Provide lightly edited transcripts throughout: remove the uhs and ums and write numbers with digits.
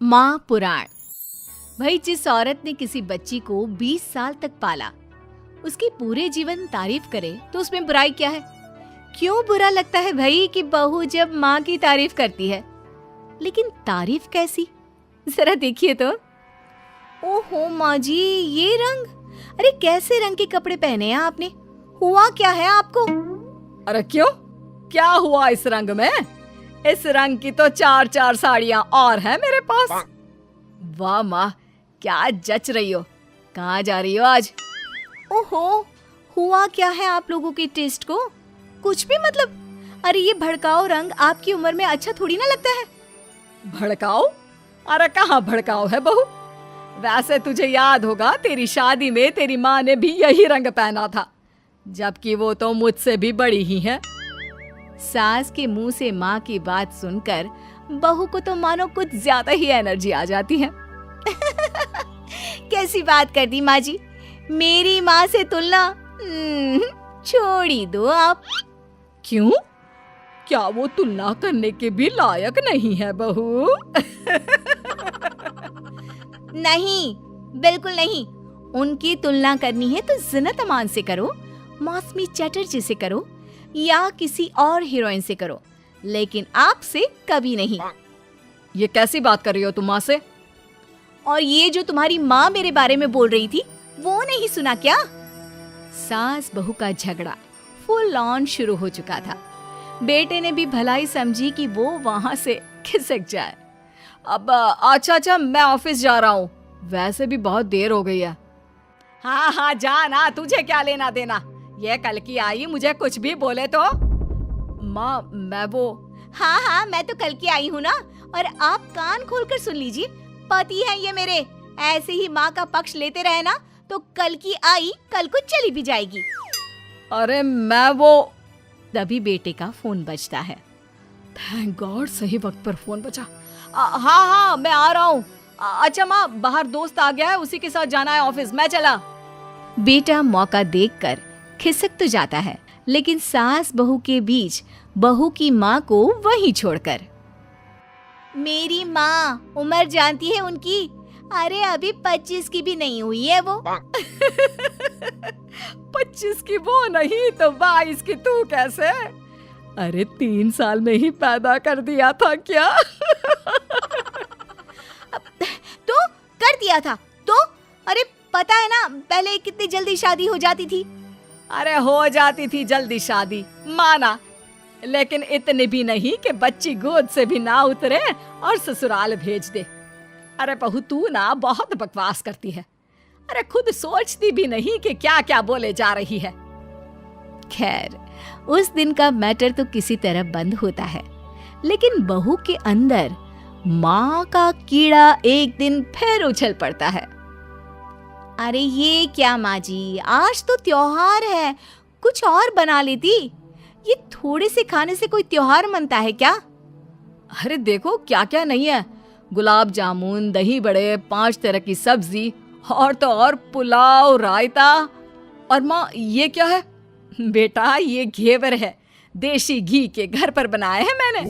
माँ पुराण। भाई, जिस औरत ने किसी बच्ची को 20 साल तक पाला, उसकी पूरे जीवन तारीफ करे तो उसमें बुराई क्या है? क्यों बुरा लगता है भाई कि बहू जब माँ की तारीफ करती है? लेकिन तारीफ कैसी, जरा देखिए तो। ओहो माँ जी, ये रंग! अरे कैसे रंग के कपड़े पहने हैं आपने? हुआ क्या है आपको? अरे क्यों, क्या हुआ इस रंग में? इस रंग की तो 4-4 साड़ियाँ और हैं मेरे पास। वाह माँ, क्या जच रही हो। कहाँ जा रही हो आज? ओहो, हुआ क्या है आप लोगों के टेस्ट को? कुछ भी मतलब। अरे ये भड़काऊ रंग आपकी उम्र में अच्छा थोड़ी ना लगता है। भड़काओ? अरे कहाँ भड़काओ है बहू। वैसे तुझे याद होगा, तेरी शादी में तेरी माँ ने भी यही रंग पहना था, जबकि वो तो मुझसे भी बड़ी ही है। सास के मुंह से माँ की बात सुनकर बहू को तो मानो कुछ ज्यादा ही एनर्जी आ जाती है। कैसी बात कर दी माँ जी, मेरी माँ से तुलना छोड़ ही दो आप। क्यों? क्या वो तुलना करने के भी लायक नहीं है बहू? नहीं, बिल्कुल नहीं। उनकी तुलना करनी है तो ज़ीनत अमान से करो, मौसमी चटर्जी से करो, या किसी और हीरोइन से करो, लेकिन आपसे कभी नहीं। ये कैसी बात कर रही हो तुम माँ से? और ये जो तुम्हारी माँ मेरे बारे में बोल रही थी, वो नहीं सुना क्या? सास बहू का झगड़ा फुल ऑन शुरू हो चुका था। बेटे ने भी भलाई समझी कि वो वहां से खिसक जाए। अब अच्छा, मैं ऑफिस जा रहा हूँ, वैसे भी बहुत देर हो गई है। हाँ, जा ना, तुझे क्या लेना देना। ये कल की आई, मुझे कुछ भी बोले तो। माँ, मैं वो। हाँ, मैं तो कल की आई हूँ ना, और आप कान खोलकर सुन लीजिए, पति है ये मेरे। ऐसे ही माँ का पक्ष लेते रहे ना तो कल की आई कल को चली भी जाएगी। अरे मैं वो। तभी बेटे का फोन बजता है। थैंक गॉड, सही वक्त पर फोन बजा। हाँ, मैं आ रहा हूँ। अच्छा माँ, बाहर दोस्त आ गया है, उसी के साथ जाना है ऑफिस, मैं चला। बेटा मौका देखकर खिसक तो जाता है, लेकिन सास बहू के बीच बहू की माँ को वहीं छोड़कर। मेरी माँ, उम्र जानती है उनकी? अरे अभी 25 की भी नहीं हुई है वो। 25 की वो नहीं तो 22 की तू कैसे? अरे 3 साल में ही पैदा कर दिया था क्या? तो कर दिया था तो? अरे पता है ना, पहले कितनी जल्दी शादी हो जाती थी। अरे हो जाती थी जल्दी शादी, माना, लेकिन इतनी भी नहीं कि बच्ची गोद से भी ना उतरे और ससुराल भेज दे। अरे बहू, तू ना बहुत बकवास करती है। अरे खुद सोचती भी नहीं कि क्या क्या बोले जा रही है। खैर, उस दिन का मैटर तो किसी तरह बंद होता है, लेकिन बहू के अंदर माँ का कीड़ा एक दिन फिर उछल पड़ता है। अरे ये क्या माँ जी, आज तो त्योहार है, कुछ और बना लेती। ये थोड़े से खाने से कोई त्योहार मनता है क्या? अरे देखो क्या क्या नहीं है, गुलाब जामुन, दही बड़े, 5 तरह की सब्जी, और तो और पुलाव, रायता। और माँ, ये क्या है? बेटा, ये घेवर है, देसी घी के, घर पर बनाए हैं मैंने।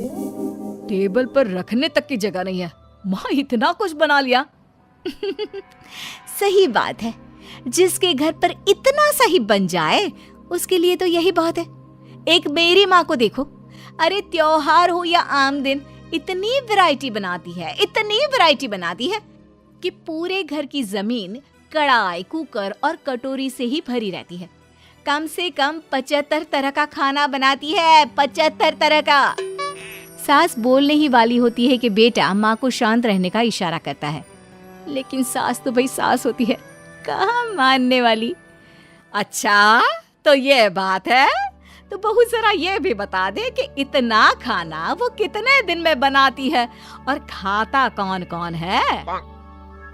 टेबल पर रखने तक की जगह नहीं है। माँ, इतना कुछ बना लिया। सही बात है, जिसके घर पर इतना सही बन जाए उसके लिए तो यही बहुत है। एक मेरी माँ को देखो, अरे त्योहार हो या आम दिन, इतनी वैरायटी बनाती है कि पूरे घर की जमीन कढ़ाई, कुकर और कटोरी से ही भरी रहती है। कम से कम 75 तरह का खाना बनाती है, 75 तरह का। सास बोलने ही वाली होती है कि बेटा माँ को शांत रहने का इशारा करता है, लेकिन सास तो भाई सास होती है, कहाँ मानने वाली। अच्छा, तो ये बात है। तो बहू जरा ये भी बता दे कि इतना खाना वो कितने दिन में बनाती है, और खाता कौन कौन है?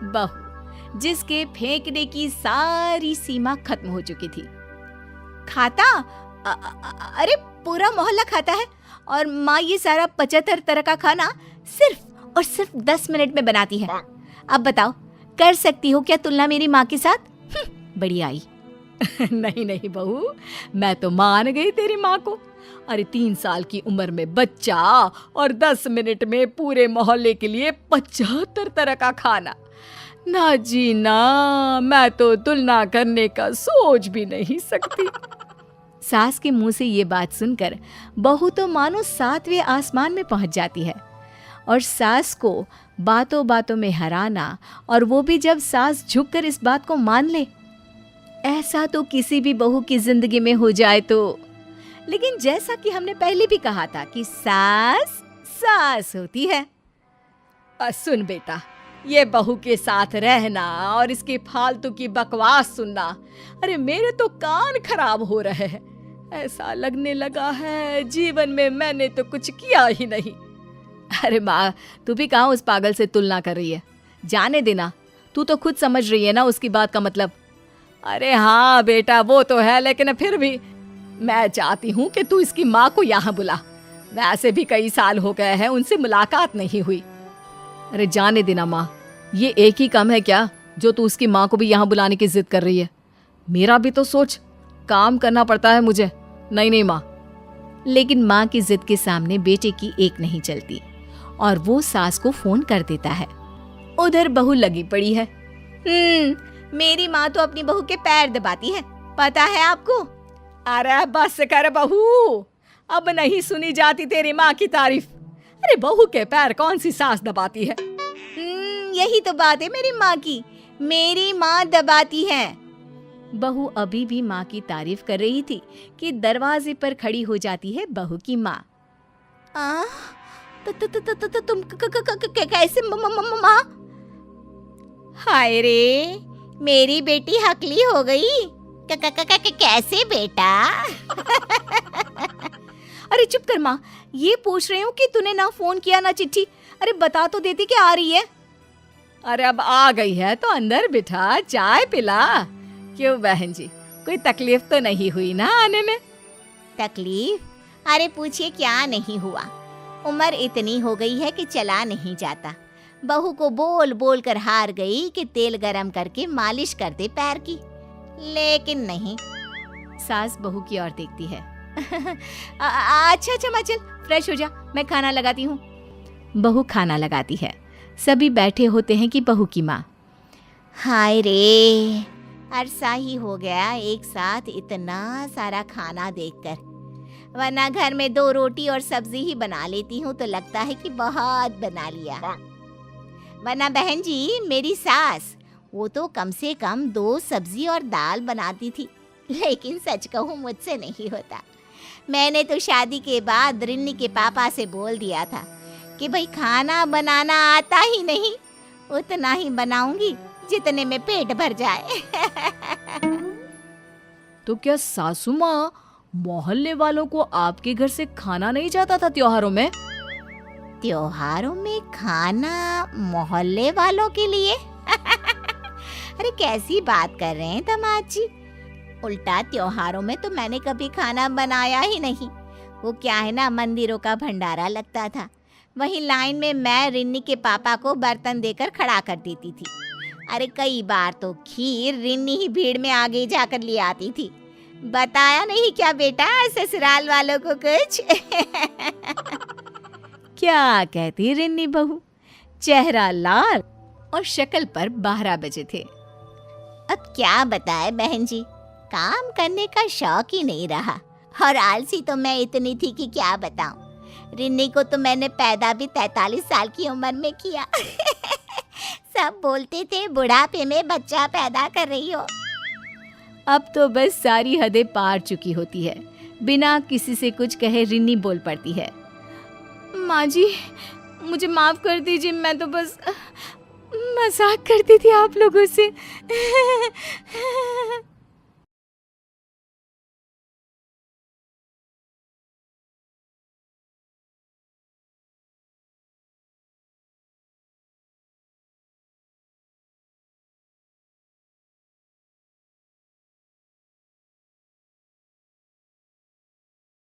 बहू, जिसके फेंकने की सारी सीमा खत्म हो चुकी थी। खाता? अरे पूरा मोहल्ला खाता है, और माँ ये सारा 75 तरह का खाना सिर्फ और सिर्फ 10 मिनट में बनाती है। अब बताओ, कर सकती हो क्या तुलना मेरी माँ के साथ? बड़ी आई। नहीं बहू, मैं तो मान गई तेरी माँ को, अरे 3 साल की उम्र में बच्चा और 10 मिनट में पूरे मोहल्ले के लिए 75 तरह का खाना। ना जी ना, मैं तो तुलना करने का सोच भी नहीं सकती। सास के मुंह से ये बात सुनकर बहू तो मानो 7वें आसमान में पहुंच जाती है। और सास को बातों बातों में हराना, और वो भी जब सास झुककर इस बात को मान ले, ऐसा तो किसी भी बहू की जिंदगी में हो जाए तो। लेकिन जैसा कि हमने पहले भी कहा था कि सास सास होती है। सुन बेटा, ये बहू के साथ रहना और इसकी फालतू की बकवास सुनना, अरे मेरे तो कान खराब हो रहे हैं। ऐसा लगने लगा है जीवन में मैंने तो कुछ किया ही नहीं। अरे माँ, तू भी कहाँ उस पागल से तुलना कर रही है? जाने देना, तू तो खुद समझ रही है ना उसकी बात का मतलब। अरे हाँ बेटा, वो तो है, लेकिन फिर भी मैं चाहती हूँ कि तू इसकी माँ को यहाँ बुला। वैसे भी कई साल हो गए हैं उनसे मुलाकात नहीं हुई। अरे जाने देना माँ, ये एक ही काम है क्या जो तू उसकी माँ को भी यहाँ बुलाने की जिद कर रही है? मेरा भी तो सोच, काम करना पड़ता है मुझे। नहीं माँ। लेकिन माँ की जिद के सामने बेटे की एक नहीं चलती और वो सास को फोन कर देता है। उधर बहू लगी पड़ी है। मेरी माँ तो अपनी बहू के पैर दबाती है, पता है आपको? अरे बस कर बहू, अब नहीं सुनी जाती तेरी माँ की तारीफ। अरे बहू के पैर कौन सी सास दबाती है? यही तो बात है मेरी माँ की, मेरी माँ दबाती है। बहू अभी भी माँ की तारीफ कर रही थी कि दरवाजे पर खड़ी हो जाती है बहू की माँ। तुम कैसे माँ? हाय रे, मेरी बेटी हकली हो गई। कैसे बेटा? अरे चुप कर माँ, ये पूछ रही हूँ कि तूने ना फोन किया ना चिट्ठी। अरे बता तो देती कि आ रही है। अरे अब आ गई है तो अंदर बिठा, चाय पिला। क्यों बहन जी, कोई तकलीफ तो नहीं हुई ना आने में? तकलीफ? अरे पूछिए क्या नहीं हुआ। उम्र इतनी हो गई है कि चला नहीं जाता। बहू को बोल बोल कर हार गई कि तेल गरम करके मालिश कर दे पैर की, लेकिन नहीं। सास बहू की ओर देखती है। अच्छा माँ, चल फ्रेश हो जा, मैं खाना लगाती हूँ। बहू खाना लगाती है। सभी बैठे होते हैं कि बहू की माँ। हाय रे, अरसा ही हो गया एक साथ इतना सारा खाना देखकर, वरना घर में 2 रोटी और सब्जी ही बना लेती हूँ तो लगता है कि बहुत बना लिया। वरना बहन जी, मेरी सास वो तो कम से कम 2 सब्जी और दाल बनाती थी। लेकिन सच कहूँ मुझसे नहीं होता। मैंने तो शादी के बाद रिन्नी के पापा से बोल दिया था कि भाई खाना बनाना आता ही नहीं, उतना ही बनाऊंगी जितने में पेट भर जाए। तो क्या सासू माँ, मोहल्ले वालों को आपके घर से खाना नहीं जाता था त्योहारों में? त्योहारों में खाना मोहल्ले वालों के लिए? अरे कैसी बात कर रहे हैं दामाद जी? उल्टा त्योहारों में तो मैंने कभी खाना बनाया ही नहीं। वो क्या है ना, मंदिरों का भंडारा लगता था, वहीं लाइन में मैं रिन्नी के पापा को बर्तन देकर खड़ा कर देती थी। अरे कई बार तो खीर रिन्नी ही भीड़ में आगे जाकर ले आती थी। बताया नहीं क्या बेटा ससुराल वालों को कुछ? क्या कहती रिन्नी बहू? चेहरा लाल और शक्ल पर 12 बजे थे। अब क्या बताए बहन जी, काम करने का शौक ही नहीं रहा और आलसी तो मैं इतनी थी कि क्या बताऊं। रिन्नी को तो मैंने पैदा भी 43 साल की उम्र में किया। सब बोलते थे बुढ़ापे में बच्चा पैदा कर रही हो। अब तो बस सारी हदें पार चुकी होती है। बिना किसी से कुछ कहे रिन्नी बोल पड़ती है। माँ जी, मुझे माफ कर दीजिए, मैं तो बस मजाक करती थी आप लोगों से।